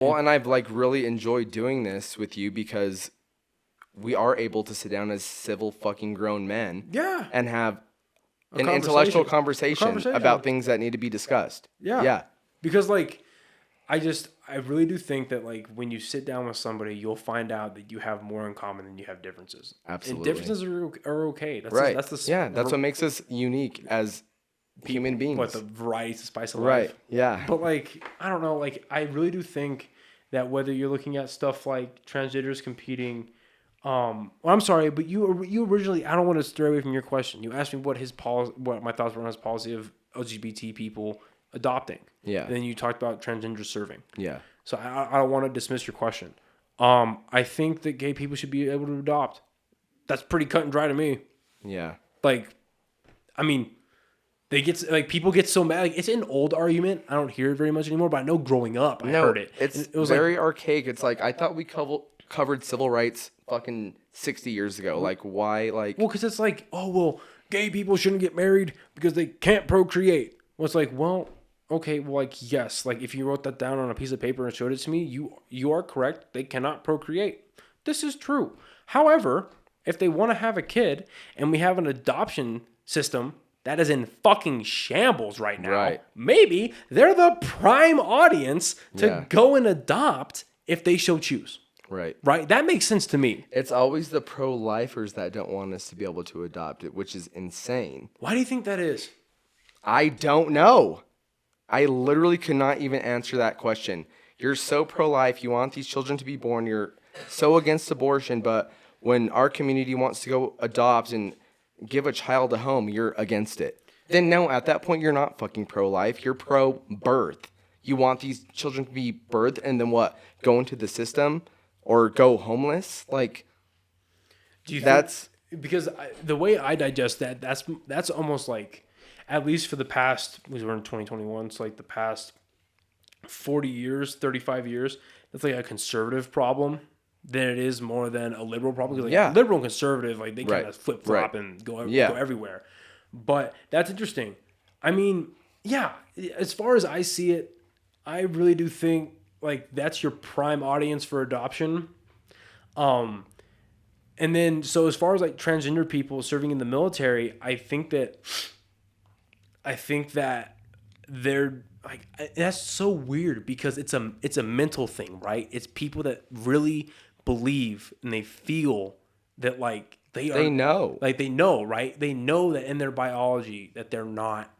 Well, and I've like really enjoyed doing this with you because we are able to sit down as civil fucking grown men. Yeah. And have an intellectual conversation about things that need to be discussed. Yeah. Yeah. Because like, I really do think that like when you sit down with somebody, you'll find out that you have more in common than you have differences. Absolutely. And differences are okay. That's right. That's what makes us unique as human beings. What, the variety to spice of life. Right. Yeah. But like, I don't know. Like, I really do think that whether you're looking at stuff like transgenders competing, well, I'm sorry, but you originally, I don't want to stray away from your question. You asked me what my thoughts were on his policy of LGBT people adopting. Yeah. And then you talked about transgender serving. Yeah. So I don't want to dismiss your question. I think that gay people should be able to adopt. That's pretty cut and dry to me. Yeah. Like, I mean, people get so mad. Like, it's an old argument. I don't hear it very much anymore, but I know growing up I heard it. It was very archaic. It's like, I thought we covered civil rights fucking 60 years ago. Like, why? Like, well, because it's like, oh, well, gay people shouldn't get married because they can't procreate. Well, it's like, well, okay, well, like, yes, like if you wrote that down on a piece of paper and showed it to me, you are correct. They cannot procreate. This is true. However, if they want to have a kid and we have an adoption system that is in fucking shambles right now, maybe they're the prime audience to go and adopt if they so choose. Right. Right? That makes sense to me. It's always the pro-lifers that don't want us to be able to adopt it, which is insane. Why do you think that is? I don't know. I literally could not even answer that question. You're so pro-life. You want these children to be born. You're so against abortion. But when our community wants to go adopt and give a child a home, you're against it. Then no, at that point, you're not fucking pro-life. You're pro-birth. You want these children to be birthed and then what? Go into the system or go homeless? Like, do you think, because the way I digest that's almost like, at least for the past, we were in 2021, so like the past 40 years, 35 years, that's like a conservative problem than it is more than a liberal problem. Like liberal and conservative, like they kind of flip-flop and go everywhere. But that's interesting. I mean, yeah, as far as I see it, I really do think like that's your prime audience for adoption. And then, so as far as like transgender people serving in the military, I think that they're like, that's so weird because it's a mental thing, right? It's people that really believe and they feel that like they know, right? They know that in their biology that they're not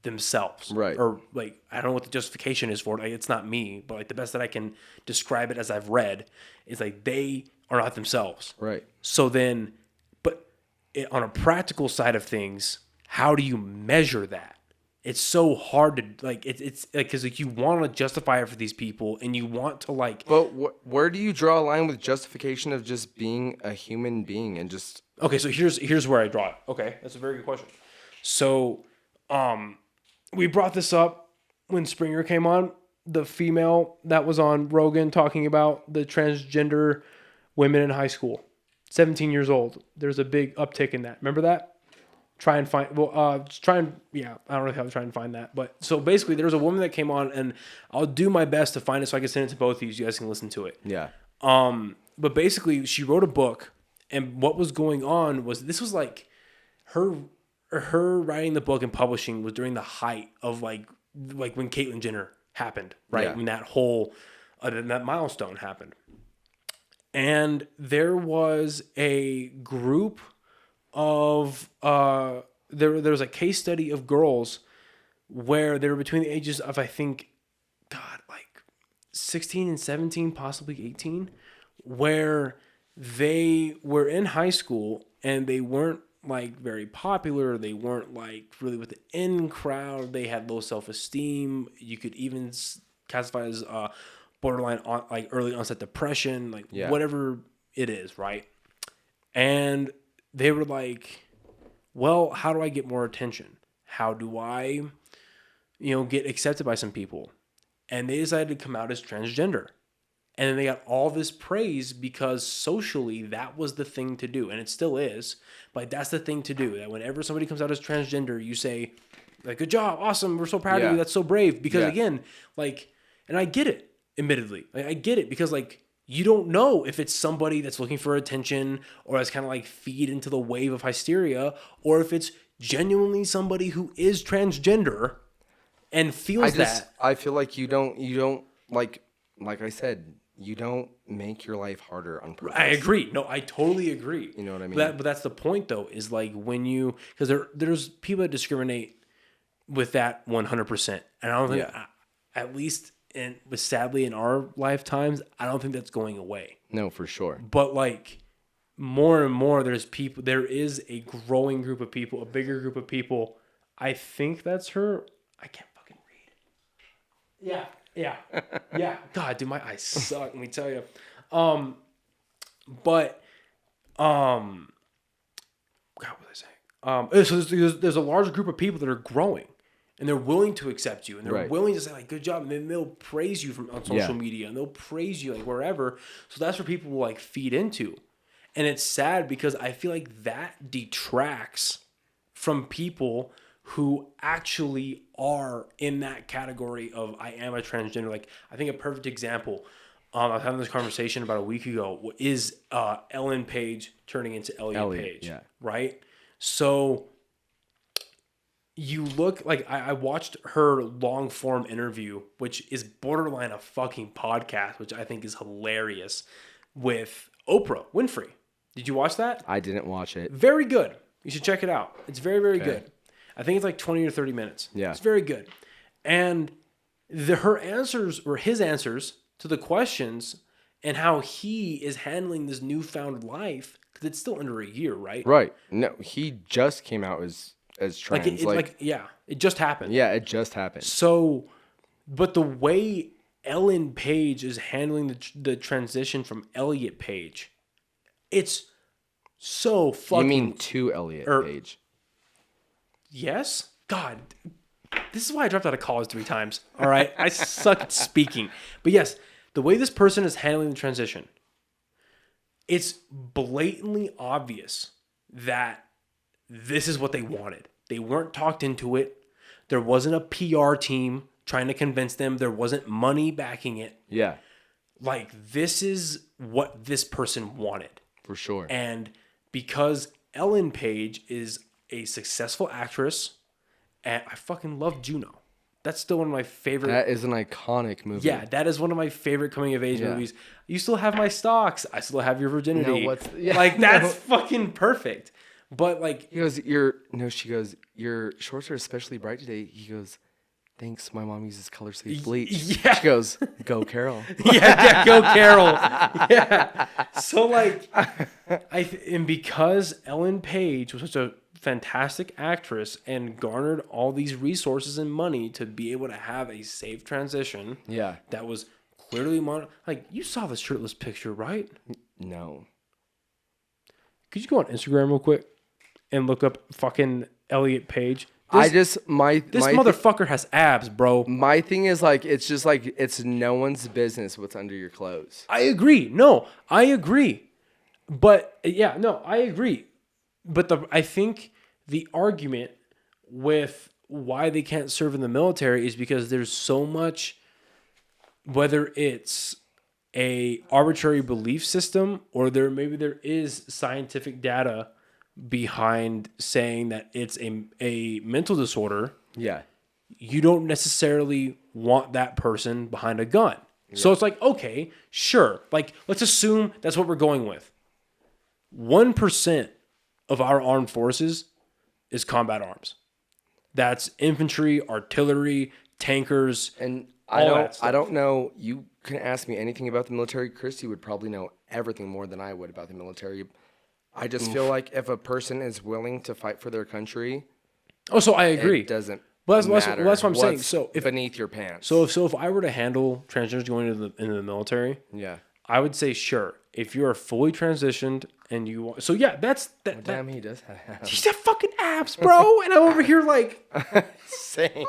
themselves, right? Or like, I don't know what the justification is for it. Like, it's not me, but like the best that I can describe it as I've read is like they are not themselves, right? So then, but on a practical side of things, how do you measure that? It's so hard to like. It's like, because like you want to justify it for these people, and you want to like. But where do you draw a line with justification of just being a human being and just? Okay, so here's where I draw it. Okay, that's a very good question. So, we brought this up when Springer came on, the female that was on Rogan talking about the transgender women in high school, 17 years old. There's a big uptick in that. Remember that? I don't know how to try and find that. But so basically there was a woman that came on, and I'll do my best to find it so I can send it to both of you so you guys can listen to it. Yeah. But basically she wrote a book, and what was going on was, this was like her writing the book and publishing was during the height of like when Caitlyn Jenner happened, right? Yeah. When that whole that milestone happened. And there was a group of there was a case study of girls where they were between the ages of, I think, like 16 and 17, possibly 18, where they were in high school and they weren't like very popular. They weren't like really with the in crowd. They had low self-esteem. You could even classify as borderline like early onset depression, like whatever it is, right? And they were like, well, how do I get more attention? How do I, get accepted by some people? And they decided to come out as transgender. And then they got all this praise because socially that was the thing to do. And it still is. But that's the thing to do. That whenever somebody comes out as transgender, you say, like, good job, awesome, we're so proud of you, that's so brave. Because again, like, and I get it. admittedly. Like, I get it because like you don't know if it's somebody that's looking for attention or that's kind of like feed into the wave of hysteria, or if it's genuinely somebody who is transgender and feels that. I feel like you don't like I said, you don't make your life harder on purpose. I agree. No, I totally agree. You know what I mean? But that's the point though, is like when you, because there's people that discriminate with that 100%. And I don't think, at least sadly in our lifetimes, I don't think that's going away. No, for sure. But like more and more, there is a growing group of people, a bigger group of people. I think that's her. I can't fucking read. Yeah. God, dude, my eyes suck. Let me tell you. God, what was I saying? So there's a large group of people that are growing, and they're willing to accept you, and they're willing to say like, "Good job," and then they'll praise you on social media, and they'll praise you like wherever. So that's where people will like feed into, and it's sad because I feel like that detracts from people who actually are in that category of I am a transgender. Like I think a perfect example. I was having this conversation about a week ago. Is Ellen Page turning into Elliot Page? Yeah. Right. So you look like I watched her long form interview, which is borderline a fucking podcast, which I think is hilarious, with Oprah Winfrey. Did you watch that? I didn't watch it. Very good. You should check it out. It's very, very good. I think it's like 20 or 30 minutes. Yeah. It's very good. And her answers, or his answers to the questions and how he is handling this newfound life, because it's still under a year, right? Right. No, he just came out as trans. It just happened. Yeah, it just happened. So, but the way Ellen Page is handling the transition from Elliot Page, it's so fucking... You mean to Elliot Page? Yes? God, this is why I dropped out of college 3 times. All right? I suck at speaking. But yes, the way this person is handling the transition, it's blatantly obvious that this is what they wanted. They weren't talked into it. There wasn't a PR team trying to convince them. There wasn't money backing it. Yeah. Like, this is what this person wanted. For sure. And because Ellen Page is a successful actress, and I fucking love Juno. That's still one of my favorite. That is an iconic movie. Yeah, that is one of my favorite coming of age movies. You still have my stocks. I still have your virginity. That's fucking perfect. But like, she goes, your shorts are especially bright today. He goes, thanks. My mom uses color safe bleach. Yeah. She goes, go Carol. Go Carol. Yeah. So like, and because Ellen Page was such a fantastic actress and garnered all these resources and money to be able to have a safe transition. Yeah. That was clearly like, you saw the shirtless picture, right? No. Could you go on Instagram real quick and look up fucking Elliot Page? This motherfucker has abs, bro. My thing is like, it's just like, it's no one's business what's under your clothes. I agree. No, I agree. But yeah, no, I agree. But I think the argument with why they can't serve in the military is because there's so much, whether it's a arbitrary belief system or maybe there is scientific data behind saying that it's a mental disorder. Yeah. You don't necessarily want that person behind a gun. Yeah. So it's like, okay, sure. Like, let's assume that's what we're going with. 1% of our armed forces is combat arms. That's infantry, artillery, tankers, and I don't know. You can ask me anything about the military. Christy would probably know everything more than I would about the military. I just feel like if a person is willing to fight for their country, so I agree. It doesn't matter. That's what I'm saying. So beneath your pants. So if I were to handle transgenders going into the military, I would say sure. If you are fully transitioned and you want, so yeah, that's that. Well, damn, he does have abs. He's got fucking abs, bro. And I'm over here like same.